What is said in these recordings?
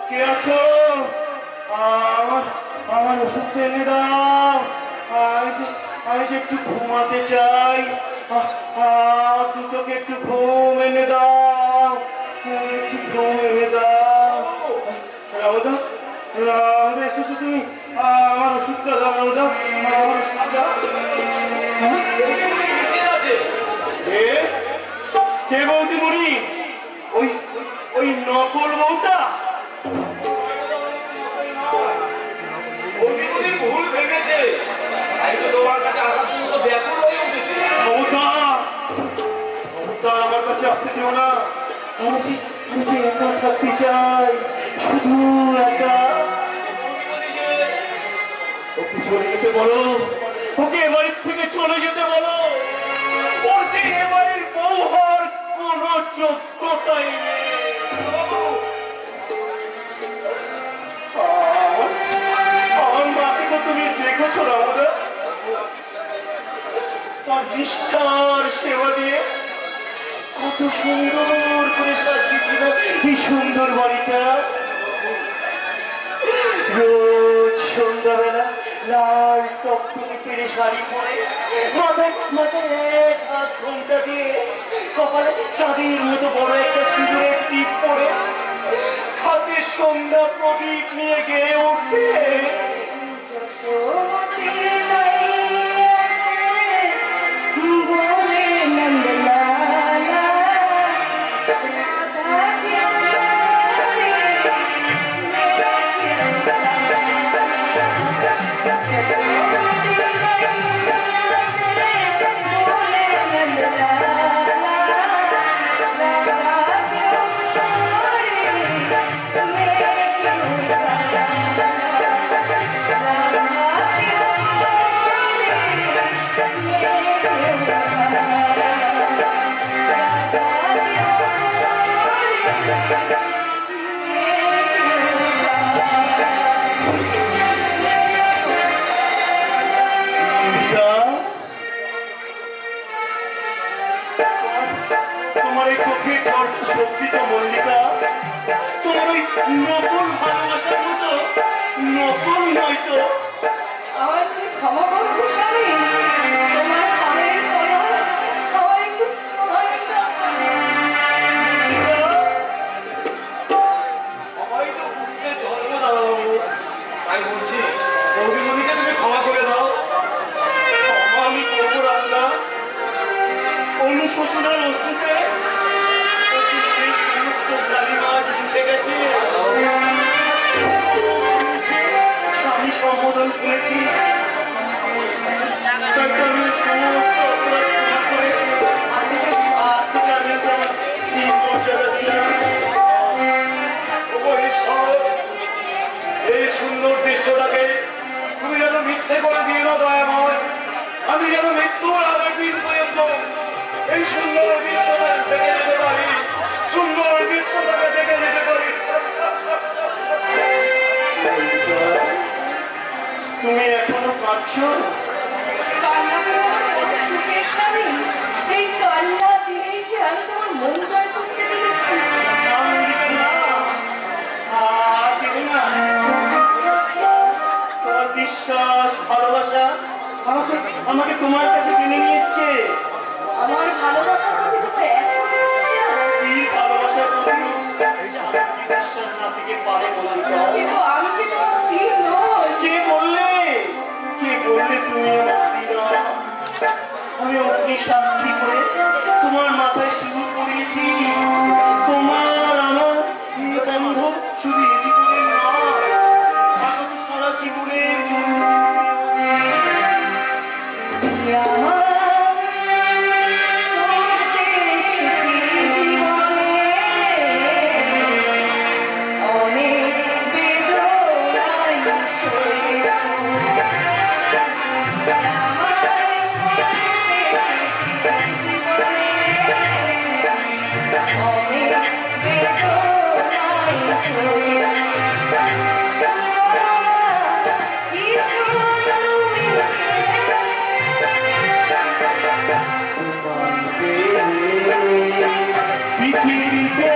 কে আছো? আমার আমার ওষুধ এনে দাও। আমি একটু ঘুমাতে চাই। দু চোখে একটু ঘুম এনে দাও। একটু ঘুম এনে দাও। রামদা, রামদা এসেছো তুমি? আমার ওষুধটা দাও রামদা, আমার ওষুধটা। কে বৌদি মনি? ওই ওই নকল বউটা? ভুল ভেঙেছে, তাই তো তোমার কাছে আসার জন্য তো ব্যাকুল হয়ে উঠেছে। আমার কাছে আসতে দিও না। আমি সে একা থাকতে চাই, শুধু একা। ওকে চলে যেতে বলো, ওকে এবাড়ির থেকে চলে যেতে বলো। ওর যে এবারের বউ হওয়ার কোনো যোগ্যতাই নেই। আমার মাকে তো তুমি দেখেছো রামদা, তার নিষ্ঠার সেবা দিয়ে কত সুন্দর করে সাজিয়েছিল এই সুন্দর বাড়িটা। রোজ সন্ধ্যাবেলা লাল টকটকে পেরে শাড়ি পরে মাথায় মাথায় এক হাত ঘোমটা দিয়ে কপালে চাঁদের মতো বড় একটা সিঁদুরের টিপ পরে হাতে সন্ধ্যা প্রদীপ নিয়ে গেয়ে উঠতে। তোমার এই চোখে শক্তিটা মল্লিকা, তোমার ওই নকল ভালোবাসার মতো নকল নয় তো। আমার তুমি ক্ষমা করো গোস্বামী, তোমার পায়ের তলায় আমায় একটু প্রণয় দাও। সবাই তো উঠতে জন্ম দাও, তাই বলছি বৌদিমণিকে তুমি ক্ষমা করে দাও। আমি করবো রামদা, অনুশোচনার অস্তুতে সমস্ত কালী মাছ মুছে গেছে। স্বামী সম্বোধন শুনেছি, তাকে আমি সমস্ত অপরাধ ক্ষমা করে আজ থেকে আমি আমার স্ত্রী মর্যাদা দিলাম। এই সুন্দর দৃশ্যটাকে তুমি যেন মিথ্যে করে দিয়ে না দয়াময়। আমি যেন মৃত্যুর আগের দিন পর্যন্ত এই সুন্দর দৃশ্যটাকে দেখে যেতে পারি, সুন্দর দৃশ্যটাকে দেখে যেতে পারি। তুমি এখনো কাঁদছো? কান্না করো সুখের স্বামী, এই কান্না দিয়েই যে আমি তোমার মন জয় করতে পেরেছি। তোমার বিশ্বাস ভালোবাসা আমাকে তোমার কাছে টেনে নিয়ে এসছে। আমার ভালোবাসার প্রতি তোমার এত বিশ্বাস, এই ভালোবাসার প্রতি বিশ্বাস না থেকে পারে মল্লিকা। কিন্তু আমি যে তোমার স্ত্রী নই। কে বললে তুমি আমার স্ত্রী নও? আমি অগ্নি সাক্ষী করে তোমার মাথায় সিঁদুর পরিয়েছি। তোমার আমার এই বন্ধন শুধু এই জীবনে নয়, আগত সারা জীবনের জন্য। পৃথিবীতে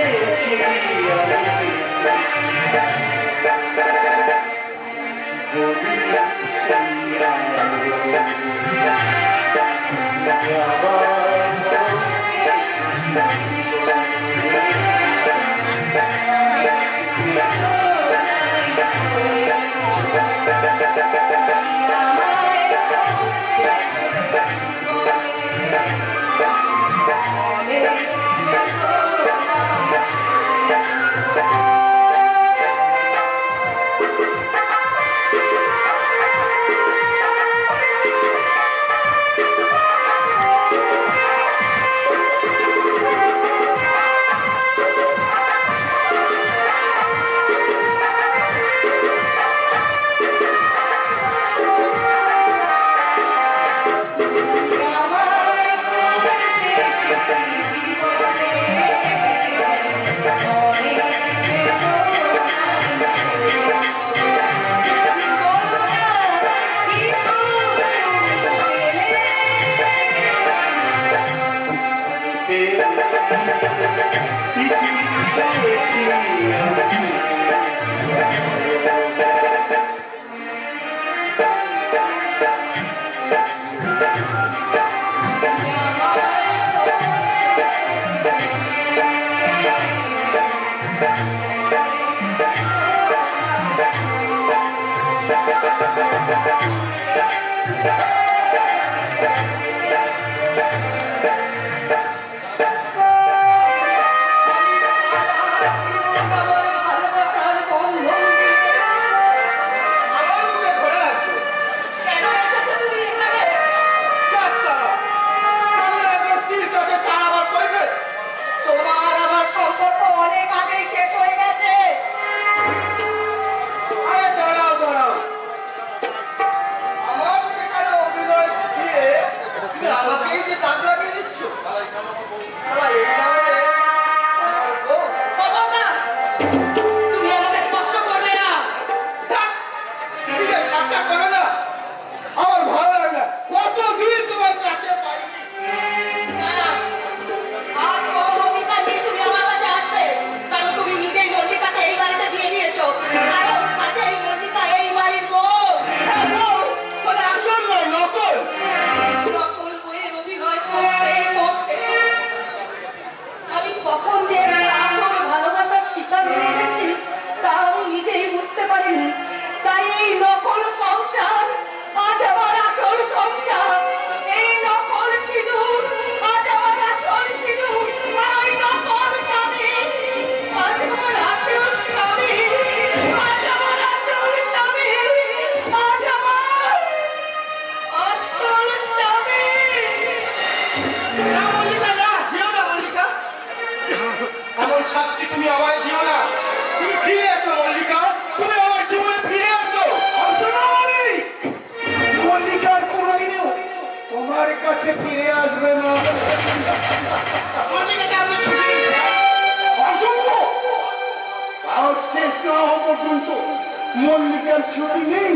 মল্লিকার ছুটি নেই,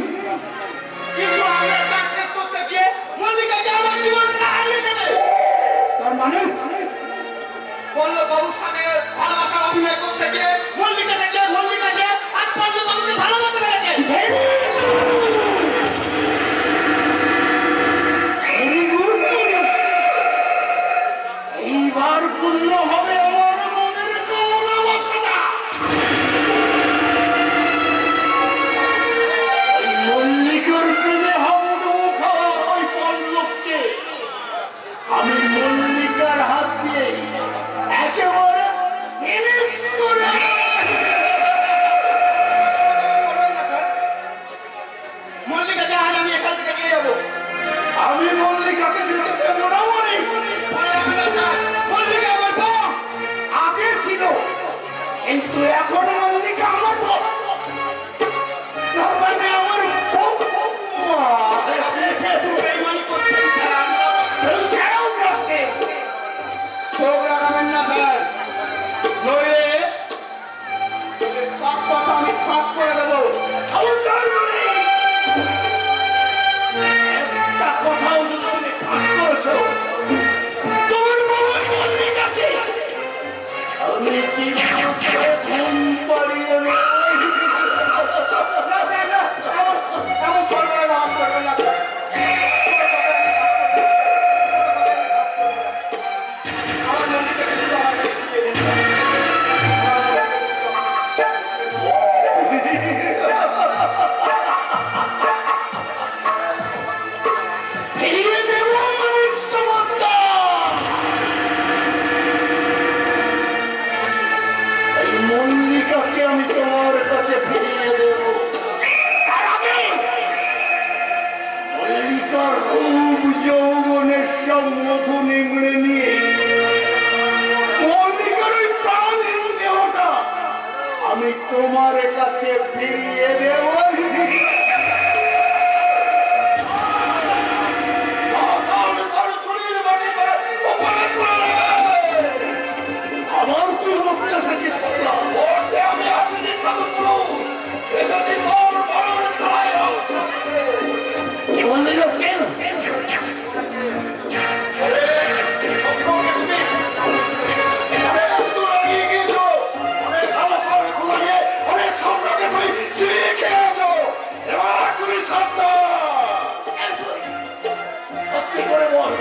কিন্তু আমরা কাজ শেষ করতে গিয়ে মল্লিকা যে আমার জীবনটা হারিয়ে দেবে। তার মানে পল্লব বাবুর সাথে ভালোবাসার অভিনয় করতে গিয়ে মল্লিকাকে আর পল্লব বাবুকে ভালোবাসতে পেরেছে। এইবার পূর্ণ হবে আমার মনের কামনা বাসনা। ওই মল্লিকার প্রেমে হাবুডুবু খাওয়া ওই পল্লবকে আমি মল্লিকার হাত দিয়ে একেবারে ফিনিশ করে মল্লিকাকে আজ আমি এখান থেকে নিয়ে যাবো। আমি মল্লিকাকে যেতে দেবো না মনে মল্লিকা আমার বউ আগে ছিল, কিন্তু এখন মল্লিকা আমার বউ। তার মানে আমার বউ চোখ রাখাবেন না স্যার, নইলে সব কথা আমি ফাঁস করে দেবো। একটা কথাও যদি তুমি ফাঁস করেছো তোমার বাবা মল্লিকাকে আমি চিরতরে ঘুম পাড়িয়ে নেব। এমন সরকারের নাম করবেন না স্যার। আমার মল্লিকাকে শুধু আমার কাছে দিয়ে দিন। তোমার কাছে ফিরিয়ে দেব। আবার তুই মুখটা সাজিস আমি আসিনি সাধু এসেছি তোর মরণ খেলায় অংশ নিতে। কি বললি কেন? সত্যি করে বল,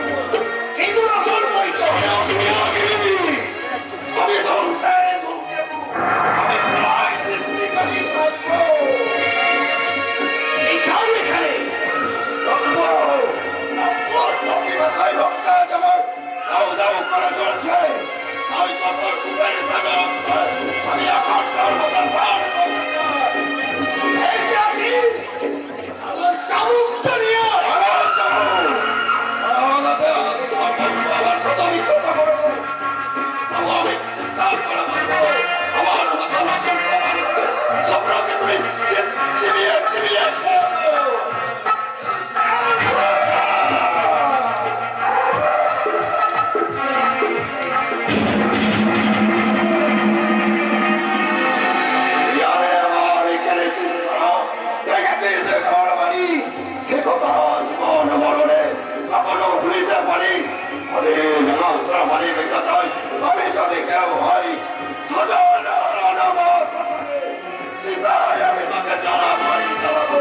কি তোর আসল পরিচয়? আমি ধ্বংসের ধূমকেতু, আমি খোলায় সৃষ্টিকারী সত্য। এই যাও এখানে। আমি এখন ধর্মতার প্রাণ করতে চাই। এই যে আছিস, আমার চাবুকটা নিয়ে আয়। আমি যদি কেউ হই সজন আমি তোকে জ্বালাবো জ্বালাবো।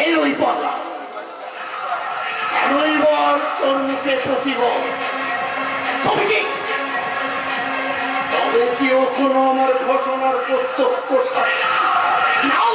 এই ওই বলা এমনই বল তোর মুখে প্রতিবল। তবে কি ও কোনো আমার ঘটনার প্রত্যক্ষ সাক্ষী? নাও